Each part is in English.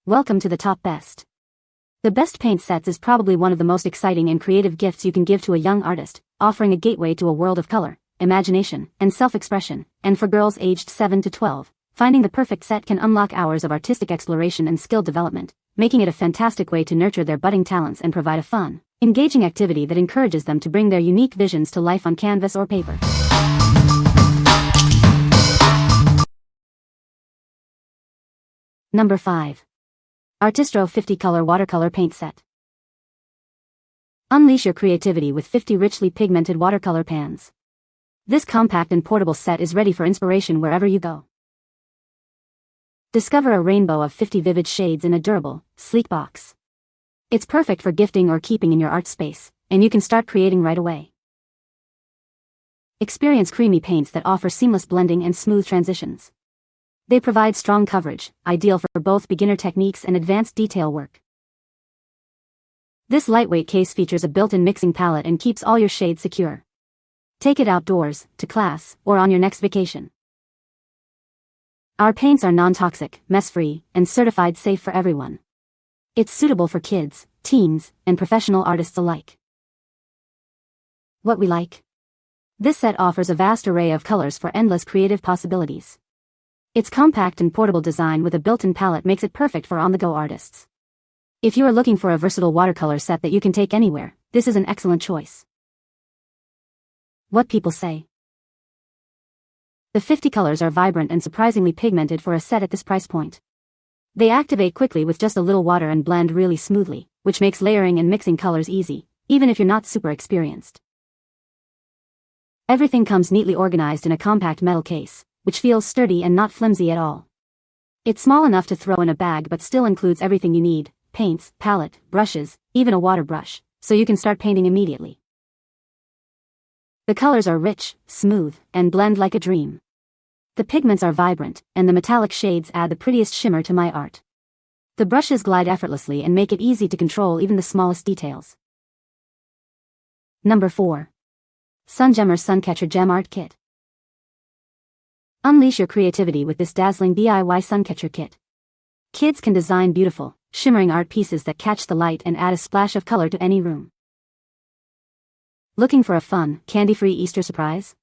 Welcome to the top best. The best paint sets is probably one of the most exciting and creative gifts you can give to a young artist, offering a gateway to a world of color, imagination, and self-expression. And for girls aged 7 to 12, finding the perfect set can unlock hours of artistic exploration and skill development, making it a fantastic way to nurture their budding talents and provide a fun, engaging activity that encourages them to bring their unique visions to life on canvas or paper. Number 5. ARTISTRO 50-color watercolor paint set. Unleash your creativity with 50 richly pigmented watercolor pans. This compact and portable set is ready for inspiration wherever you go. Discover a rainbow of 50 vivid shades in a durable, sleek box. It's perfect for gifting or keeping in your art space, and you can start creating right away. Experience creamy paints that offer seamless blending and smooth transitions. They provide strong coverage, ideal for both beginner techniques and advanced detail work. This lightweight case features a built-in mixing palette and keeps all your shades secure. Take it outdoors, to class, or on your next vacation. Our paints are non-toxic, mess-free, and certified safe for everyone. It's suitable for kids, teens, and professional artists alike. What we like? This set offers a vast array of colors for endless creative possibilities. Its compact and portable design with a built-in palette makes it perfect for on-the-go artists. If you are looking for a versatile watercolor set that you can take anywhere, this is an excellent choice. What people say. The 50 colors are vibrant and surprisingly pigmented for a set at this price point. They activate quickly with just a little water and blend really smoothly, which makes layering and mixing colors easy, even if you're not super experienced. Everything comes neatly organized in a compact metal case, which feels sturdy and not flimsy at all. It's small enough to throw in a bag but still includes everything you need: paints, palette, brushes, even a water brush, so you can start painting immediately. The colors are rich, smooth, and blend like a dream. The pigments are vibrant, and the metallic shades add the prettiest shimmer to my art. The brushes glide effortlessly and make it easy to control even the smallest details. Number 4. SunGemmers Suncatcher Gem Art Kit. Unleash your creativity with this dazzling DIY Suncatcher kit. Kids can design beautiful, shimmering art pieces that catch the light and add a splash of color to any room. Looking for a fun, candy-free Easter surprise?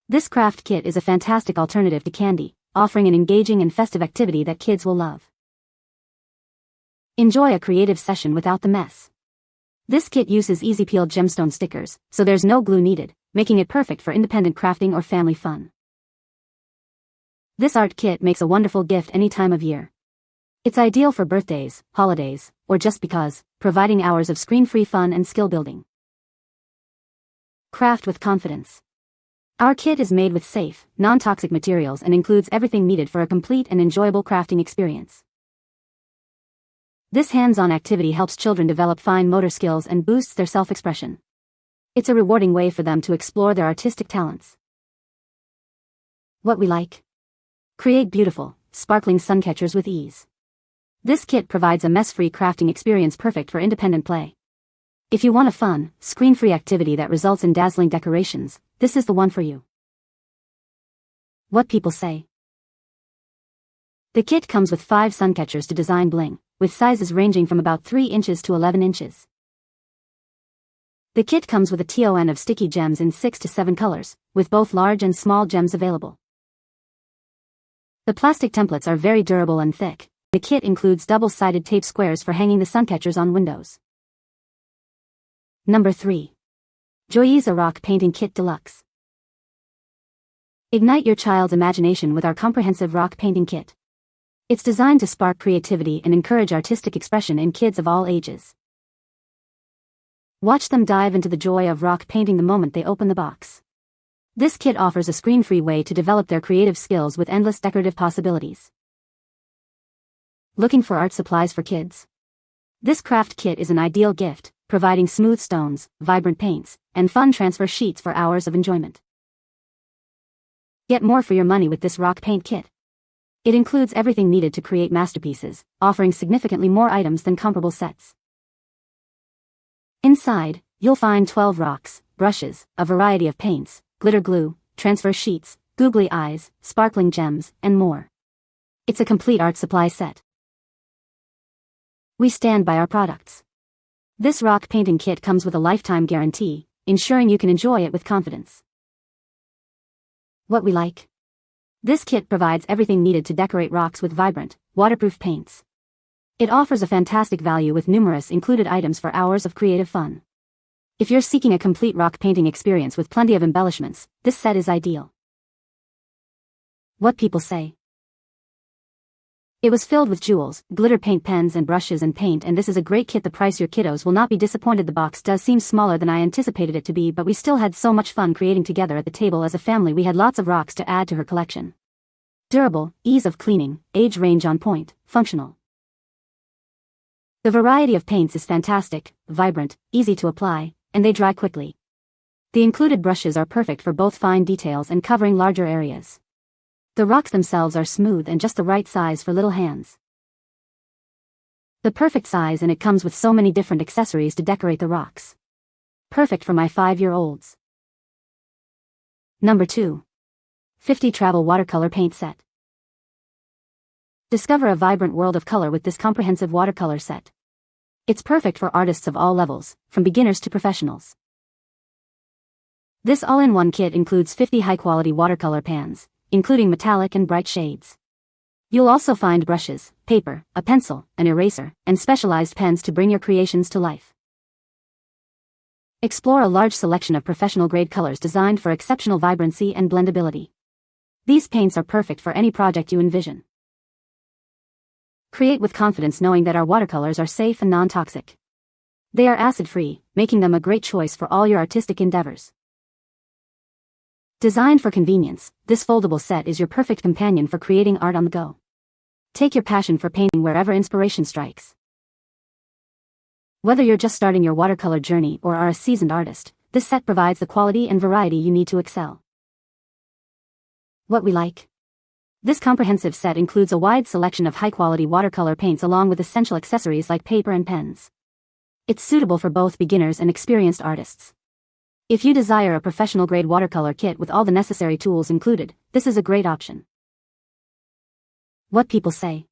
This craft kit is a fantastic alternative to candy, offering an engaging and festive activity that kids will love. Enjoy a creative session without the mess. This kit uses easy-peeled gemstone stickers, so there's no glue needed, making it perfect for independent crafting or family fun. This art kit makes a wonderful gift any time of year. It's ideal for birthdays, holidays, or just because, providing hours of screen-free fun and skill building. Craft with confidence. Our kit is made with safe, non-toxic materials and includes everything needed for a complete and enjoyable crafting experience. This hands-on activity helps children develop fine motor skills and boosts their self-expression. It's a rewarding way for them to explore their artistic talents. What we like? Create beautiful, sparkling suncatchers with ease. This kit provides a mess-free crafting experience perfect for independent play. If you want a fun, screen-free activity that results in dazzling decorations, this is the one for you. What people say. The kit comes with 5 suncatchers to design bling, with sizes ranging from about 3 inches to 11 inches. The kit comes with a ton of sticky gems in 6 to 7 colors, with both large and small gems available. The plastic templates are very durable and thick. The kit includes double-sided tape squares for hanging the suncatchers on windows. Number 3. JOYEZA Rock Painting Kit Deluxe. Ignite your child's imagination with our comprehensive rock painting kit. It's designed to spark creativity and encourage artistic expression in kids of all ages. Watch them dive into the joy of rock painting the moment they open the box. This kit offers a screen-free way to develop their creative skills with endless decorative possibilities. Looking for art supplies for kids? This craft kit is an ideal gift, providing smooth stones, vibrant paints, and fun transfer sheets for hours of enjoyment. Get more for your money with this rock paint kit. It includes everything needed to create masterpieces, offering significantly more items than comparable sets. Inside, you'll find 12 rocks, brushes, a variety of paints, glitter glue, transfer sheets, googly eyes, sparkling gems, and more. It's a complete art supply set. We stand by our products. This rock painting kit comes with a lifetime guarantee, ensuring you can enjoy it with confidence. What we like. This kit provides everything needed to decorate rocks with vibrant, waterproof paints. It offers a fantastic value with numerous included items for hours of creative fun. If you're seeking a complete rock painting experience with plenty of embellishments, this set is ideal. What people say. It was filled with jewels, glitter paint pens and brushes and paint, and this is a great kit. The price, your kiddos will not be disappointed. The box does seem smaller than I anticipated it to be, but we still had so much fun creating together at the table as a family. We had lots of rocks to add to her collection. Durable, ease of cleaning, age range on point, functional. The variety of paints is fantastic, vibrant, easy to apply, and they dry quickly. The included brushes are perfect for both fine details and covering larger areas. The rocks themselves are smooth and just the right size for little hands. The perfect size, and it comes with so many different accessories to decorate the rocks. Perfect for my 5-year-olds. Number 2. 50 Travel Watercolor Paint Set. Discover a vibrant world of color with this comprehensive watercolor set. It's perfect for artists of all levels, from beginners to professionals. This all-in-one kit includes 50 high-quality watercolor pans, including metallic and bright shades. You'll also find brushes, paper, a pencil, an eraser, and specialized pens to bring your creations to life. Explore a large selection of professional-grade colors designed for exceptional vibrancy and blendability. These paints are perfect for any project you envision. Create with confidence knowing that our watercolors are safe and non-toxic. They are acid-free, making them a great choice for all your artistic endeavors. Designed for convenience, this foldable set is your perfect companion for creating art on the go. Take your passion for painting wherever inspiration strikes. Whether you're just starting your watercolor journey or are a seasoned artist, this set provides the quality and variety you need to excel. What we like. This comprehensive set includes a wide selection of high-quality watercolor paints along with essential accessories like paper and pens. It's suitable for both beginners and experienced artists. If you desire a professional-grade watercolor kit with all the necessary tools included, this is a great option. What people say.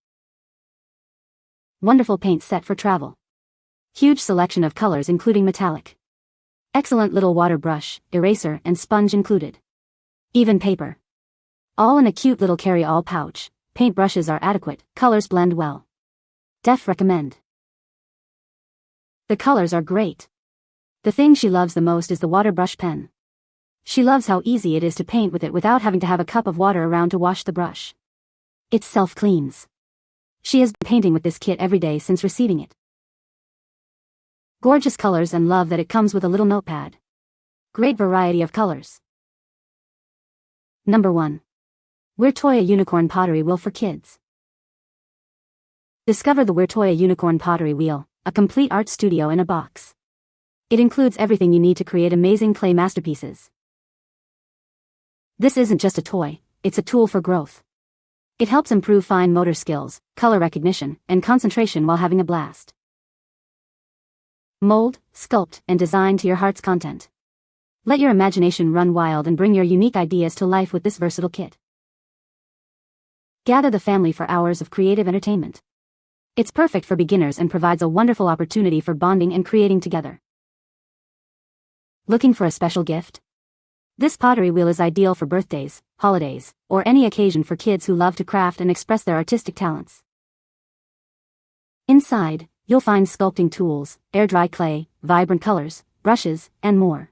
Wonderful paint set for travel. Huge selection of colors including metallic. Excellent little water brush, eraser, and sponge included. Even paper. All in a cute little carry-all pouch. Paint brushes are adequate, colors blend well. Def recommend. The colors are great. The thing she loves the most is the water brush pen. She loves how easy it is to paint with it without having to have a cup of water around to wash the brush. It self-cleans. She has been painting with this kit every day since receiving it. Gorgeous colors and love that it comes with a little notepad. Great variety of colors. Number 1. Weirtoya Unicorn Pottery Wheel for Kids. Discover the Weirtoya Unicorn Pottery Wheel, a complete art studio in a box. It includes everything you need to create amazing clay masterpieces. This isn't just a toy, it's a tool for growth. It helps improve fine motor skills, color recognition, and concentration while having a blast. Mold, sculpt, and design to your heart's content. Let your imagination run wild and bring your unique ideas to life with this versatile kit. Gather the family for hours of creative entertainment. It's perfect for beginners and provides a wonderful opportunity for bonding and creating together. Looking for a special gift? This pottery wheel is ideal for birthdays, holidays, or any occasion for kids who love to craft and express their artistic talents. Inside, you'll find sculpting tools, air-dry clay, vibrant colors, brushes, and more.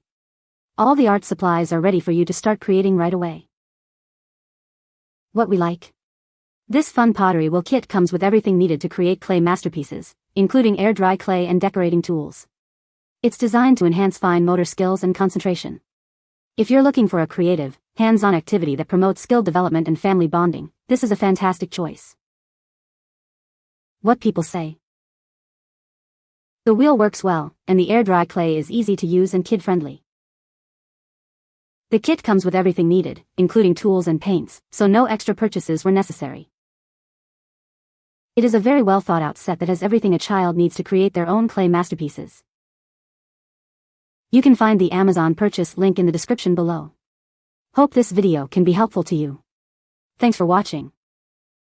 All the art supplies are ready for you to start creating right away. What we like. This fun pottery wheel kit comes with everything needed to create clay masterpieces, including air-dry clay and decorating tools. It's designed to enhance fine motor skills and concentration. If you're looking for a creative, hands-on activity that promotes skill development and family bonding, this is a fantastic choice. What people say. The wheel works well, and the air-dry clay is easy to use and kid-friendly. The kit comes with everything needed, including tools and paints, so no extra purchases were necessary. It is a very well thought-out set that has everything a child needs to create their own clay masterpieces. You can find the Amazon purchase link in the description below. Hope this video can be helpful to you. Thanks for watching.